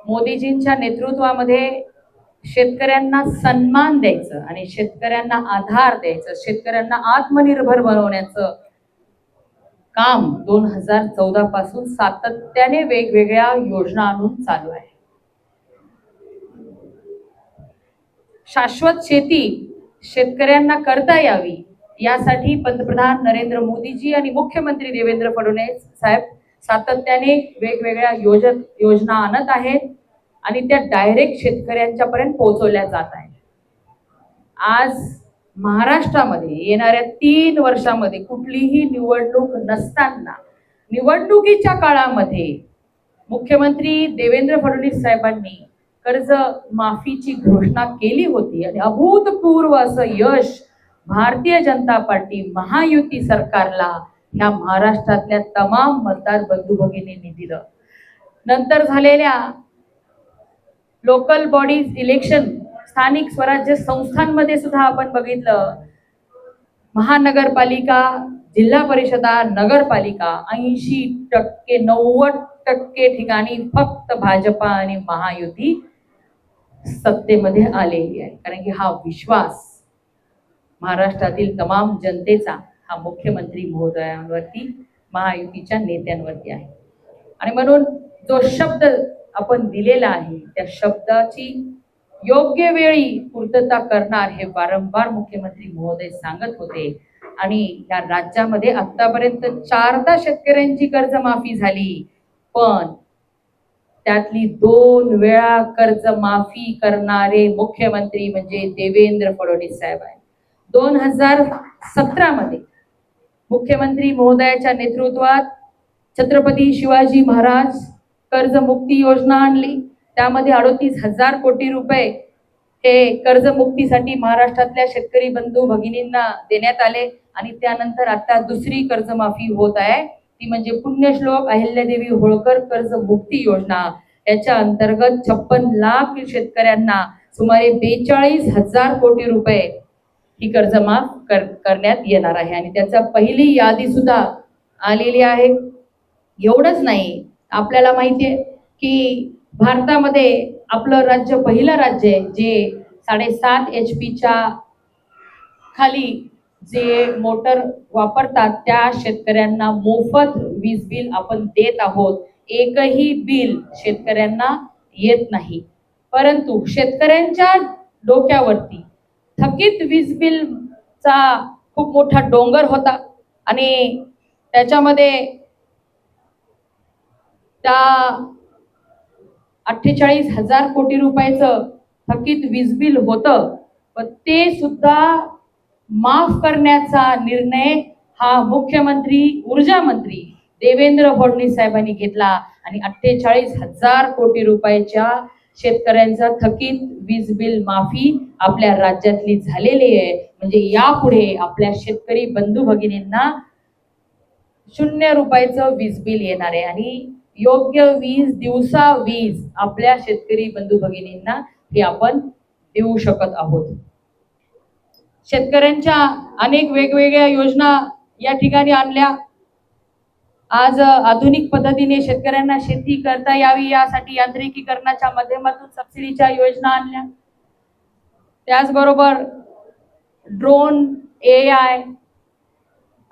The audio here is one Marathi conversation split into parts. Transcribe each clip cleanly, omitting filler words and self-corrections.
मोदीजींच्या नेतृत्वामध्ये शेतकऱ्यांना सन्मान द्यायचं आणि शेतकऱ्यांना आधार द्यायचं, शेतकऱ्यांना आत्मनिर्भर बनवण्याचं काम 2014 पासून सातत्याने वेगवेगळ्या योजना आणून चालू आहे. शाश्वत शेती शेतकऱ्यांना करता यावी यासाठी पंतप्रधान नरेंद्र मोदीजी आणि मुख्यमंत्री देवेंद्र फडणवीस साहेब सातत्याने वेगवेगळ्या योजना आणत आहेत आणि त्या डायरेक्ट शेतकऱ्यांच्या पर्यंत पोहोचवल्या जात आहेत. आज महाराष्ट्रामध्ये येणाऱ्या 3 वर्षामध्ये कुठलीही निवडणूक नसताना निवडणुकीच्या काळामध्ये मुख्यमंत्री देवेंद्र फडणवीस साहेबांनी कर्ज माफीची घोषणा केली होती आणि अभूतपूर्व असं यश भारतीय जनता पार्टी महायुती सरकारला ह्या महाराष्ट्रातल्या तमाम मतदार बंधू भगिनींनी दिलं. नंतर झालेल्या लोकल बॉडीज इलेक्शन स्थानिक स्वराज्य संस्थांमध्ये सुद्धा आपण बघितलं, महानगरपालिका, जिल्हा परिषदा, नगरपालिका 80% 90% ठिकाणी फक्त भाजपा आणि महायुती सत्तेमध्ये आलेली आहे. कारण की हा विश्वास महाराष्ट्रातील तमाम जनतेचा हा मुख्यमंत्री महोदयांवरती, महायुतीच्या नेत्यांवरती आहे. आणि म्हणून जो शब्द आपण दिलेला आहे त्या शब्दाची योग्य वेळी पूर्तता करणार हे वारंवार मुख्यमंत्री महोदय सांगत होते. आणि या राज्यामध्ये आतापर्यंत 4दा शेतकऱ्यांची कर्जमाफी झाली, पण त्यातली 2 वेळा कर्जमाफी करणारे मुख्यमंत्री म्हणजे देवेंद्र फडणवीस साहेब आहेत. 2017 मध्ये मुख्यमंत्री महोदयाच्या नेतृत्वात छत्रपती शिवाजी महाराज कर्जमुक्ती योजना आणली. त्यामध्ये 38,000 कोटी रुपये हे कर्जमुक्तीसाठी महाराष्ट्रातल्या शेतकरी बंधू भगिनींना देण्यात आले. आणि त्यानंतर आता दुसरी कर्जमाफी होत आहे, ती म्हणजे पुण्यश्लोक अहिल्यादेवी होळकर कर्जमुक्ती योजना. याच्या अंतर्गत 56 लाख शेतकऱ्यांना सुमारे 42,000 कोटी रुपये ही कर्जमाफ करण्यात येणार आहे. आणि त्याचा पहिली यादी सुद्धा आलेली आहे. एवढंच नाही, आपल्याला माहिती आहे की भारतामध्ये आपलं राज्य पहिलं राज्य आहे जे 7.5 HP खाली जे मोटर वापरतात त्या शेतकऱ्यांना मोफत वीज बिल आपण देत आहोत. एकही बिल शेतकऱ्यांना येत नाही. परंतु शेतकऱ्यांच्या डोक्यावरती थकीत वीज बिलचा खूप मोठा डोंगर होता आणि त्याच्यामध्ये त्या 48,000 कोटी रुपयाचं थकीत वीज बिल होतं, पण ते सुद्धा माफ करण्याचा निर्णय हा मुख्यमंत्री ऊर्जा मंत्री देवेंद्र फडणवीस साहेबांनी घेतला आणि 48,000 कोटी रुपयाच्या शेतकऱ्यांचा थकीत वीज बिल माफी आपल्या राज्यातली झालेली आहे. म्हणजे यापुढे आपल्या शेतकरी बंधू भगिनींना 0 रुपयाचं वीज बिल येणार आहे आणि योग्य वीज, दिवसा वीज आपल्या शेतकरी बंधू भगिनींना हे आपण देऊ शकत आहोत. शेतकऱ्यांच्या अनेक वेगवेगळ्या योजना या ठिकाणी आणल्या. आज आधुनिक पद्धतीने शेतकऱ्यांना शेती करता यावी यासाठी यांत्रिकीकरणाच्या माध्यमातून सबसिडीच्या योजना आणल्या. त्याचबरोबर ड्रोन, AI,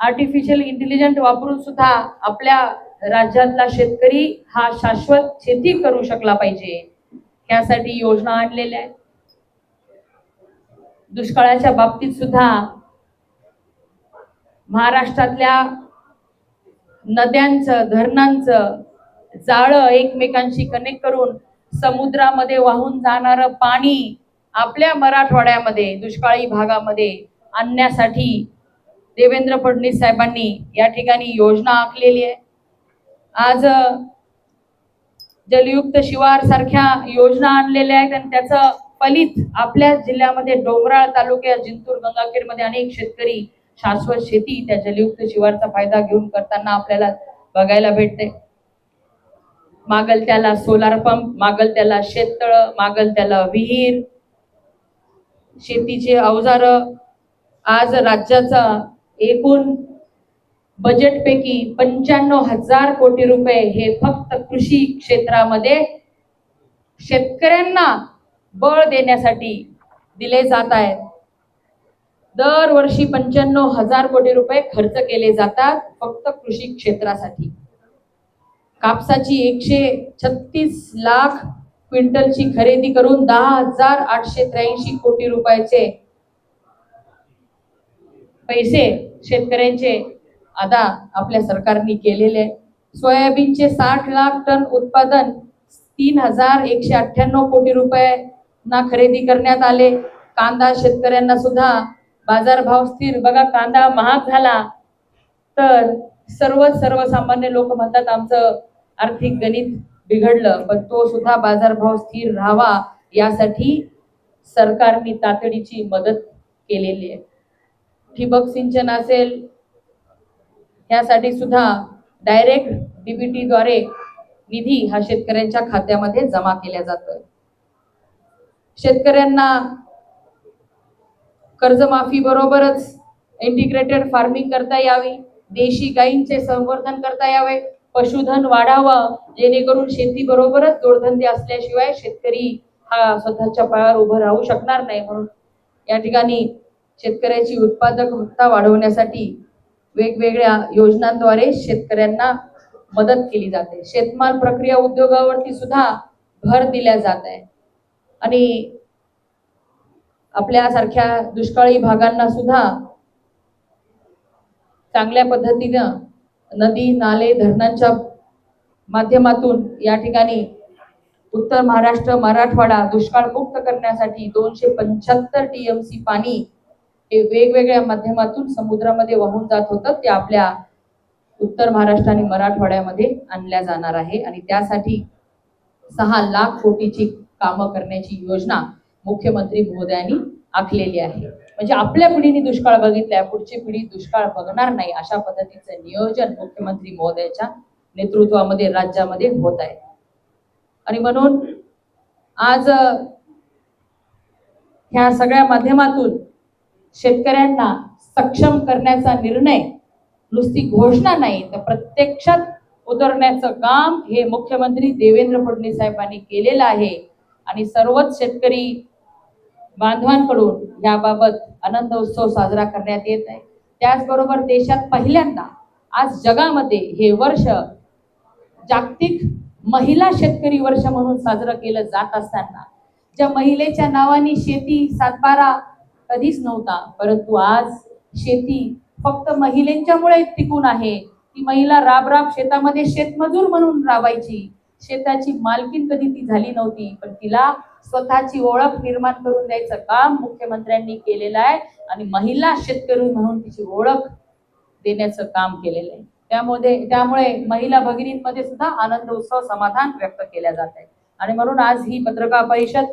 आर्टिफिशियल इंटेलिजन्स वापरून सुद्धा आपल्या राज्यातला शेतकरी हा शाश्वत शेती करू शकला पाहिजे यासाठी योजना आणलेल्या आहेत. दुष्काळाच्या बाबतीत सुद्धा महाराष्ट्रातल्या नद्यांचं, धरणांचं जाळं एकमेकांशी कनेक्ट करून समुद्रामध्ये वाहून जाणारं पाणी आपल्या मराठवाड्यामध्ये दुष्काळी भागामध्ये आणण्यासाठी देवेंद्र फडणवीस साहेबांनी या ठिकाणी योजना आखलेली आहे. आज जलयुक्त शिवार सारख्या योजना आणलेल्या आहेत आणि त्याचं फलित आपल्या जिल्ह्यामध्ये डोंगराळ तालुक्यात जिंतूर, गंगाखेड मध्ये अनेक शेतकरी शाश्वत शेती त्या जलयुक्त शिवारचा फायदा घेऊन करताना आपल्याला बघायला भेटते. मागल त्याला सोलार पंप, मागल त्याला शेततळ, मागल त्याला विहीर, शेतीचे अवजार. आज राज्याचा एकूण बजेटपैकी 95,000 कोटी रुपये हे फक्त कृषी क्षेत्रामध्ये शेतकऱ्यांना बळ देण्यासाठी दिले जात आहेत. दरवर्षी 95,000 कोटी रुपये खर्च केले जातात फक्त कृषी क्षेत्रासाठी. कापसाची 136 लाख क्विंटलची खरेदी करून 10,883 कोटी रुपयाचे पैसे शेतकऱ्यांचे अदा आपल्या सरकारने केलेले. सोयाबीनचे 60 लाख टन उत्पादन 3,198 कोटी रुपयांना खरेदी करण्यात आले. कांदा शेतकऱ्यांना सुद्धा बाजारभाव स्थिर. बघा, कांदा महाग झाला तर सर्वसामान्य लोक म्हणतात आमचं आर्थिक गणित बिघडलं, पण तो सुद्धा बाजारभाव स्थिर राहावा यासाठी सरकारने तातडीची मदत केलेली आहे. ठिबक सिंचन असेल, यासाठी सुद्धा डायरेक्ट डीबीटी द्वारे निधी हा शेतकऱ्यांच्या खात्यामध्ये जमा केला जातोय. शेतकऱ्यांना कर्जमाफी बरोबरच इंटिग्रेटेड फार्मिंग करता यावी, देशी गायींचे संवर्धन करता यावे, पशुधन वाढावं, जेणेकरून शेती बरोबरच जोडधंदे असल्याशिवाय शेतकरी हा स्वतःच्या पायावर उभं राहू शकणार नाही. म्हणून या ठिकाणी शेतकऱ्याची उत्पादकता वाढवण्यासाठी वेगवेगळ्या योजनांद्वारे शेतकऱ्यांना मदत केली जाते. शेतमाल प्रक्रिया उद्योगावरती सुद्धा भर दिला जात आहे आणि आपल्यासारख्या दुष्काळी भागांना सुद्धा चांगल्या पद्धतीनं नदी नाले धरणांच्या माध्यमातून या ठिकाणी उत्तर महाराष्ट्र मराठवाडा दुष्काळ मुक्त करण्यासाठी 275 टीएमसी पाणी हे वेगवेगळ्या माध्यमातून समुद्रामध्ये वाहून जात होतं, ते आपल्या उत्तर महाराष्ट्र आणि मराठवाड्यामध्ये आणल्या जाणार आहे. आणि त्यासाठी 6 लाख कोटीची कामं करण्याची योजना मुख्यमंत्री महोदयांनी आखलेली आहे. म्हणजे आपल्या पिढीने दुष्काळ बघितलाय, पुढची पिढी दुष्काळ बघणार नाही, अशा पद्धतीचं नियोजन मुख्यमंत्री महोदयाच्या नेतृत्वामध्ये राज्यामध्ये होत आहे. आणि म्हणून आज ह्या सगळ्या माध्यमातून शेतकऱ्यांना सक्षम करण्याचा निर्णय नुसती घोषणा नाही तर प्रत्यक्षात उतरण्याचं काम हे मुख्यमंत्री देवेंद्र फडणवीस साहेबांनी केलेलं आहे. आणि सर्वच शेतकरी बांधवांकडून याबाबत आनंद उत्सव साजरा करण्यात येत आहे. त्याचबरोबर देशात पहिल्यांदा आज जगामध्ये हे वर्ष जागतिक महिला शेतकरी वर्ष म्हणून साजरं केलं जात असताना ज्या महिलेच्या नावाने शेती सातबारा कधीच नव्हता, परंतु आज शेती फक्त महिलांच्यामुळे टिकून आहे. ती महिला राब शेतामध्ये शेतमजूर म्हणून राबायची, शेताची मालकीन कधी ती झाली नव्हती, पण तिला स्वतःची ओळख निर्माण करून द्यायचं काम मुख्यमंत्र्यांनी केलेलं आहे आणि महिला शेतकरी म्हणून तिची ओळख देण्याचं काम केलेलं आहे. त्यामुळे महिला भगिनींमध्ये सुद्धा आनंद उत्सव समाधान व्यक्त केल्या जात आहे. आणि म्हणून आज ही पत्रकार परिषद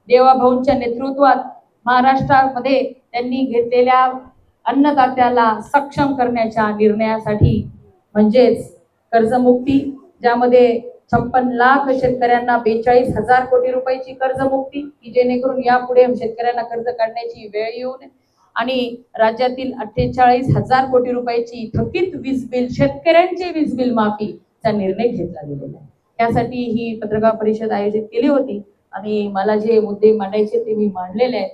देवाभाऊंच्या नेतृत्वात महाराष्ट्रामध्ये त्यांनी घेतलेल्या अन्नदात्याला सक्षम करण्याच्या निर्णयासाठी म्हणजेच कर्जमुक्ती, ज्यामध्ये 56 लाख शेतकऱ्यांना 42,000 कोटी रुपयाची कर्जमुक्ती की जेणेकरून यापुढे शेतकऱ्यांना कर्ज काढण्याची वेळ येऊ नये आणि राज्यातील 48,000 कोटी रुपयाची थकीत वीज बिल, शेतकऱ्यांचे वीज बिल माफीचा निर्णय घेतला गेलेला आहे. त्यासाठी ही पत्रकार परिषद आयोजित केली होती आणि मला जे मुद्दे मांडायचे ते मी मांडलेले आहेत.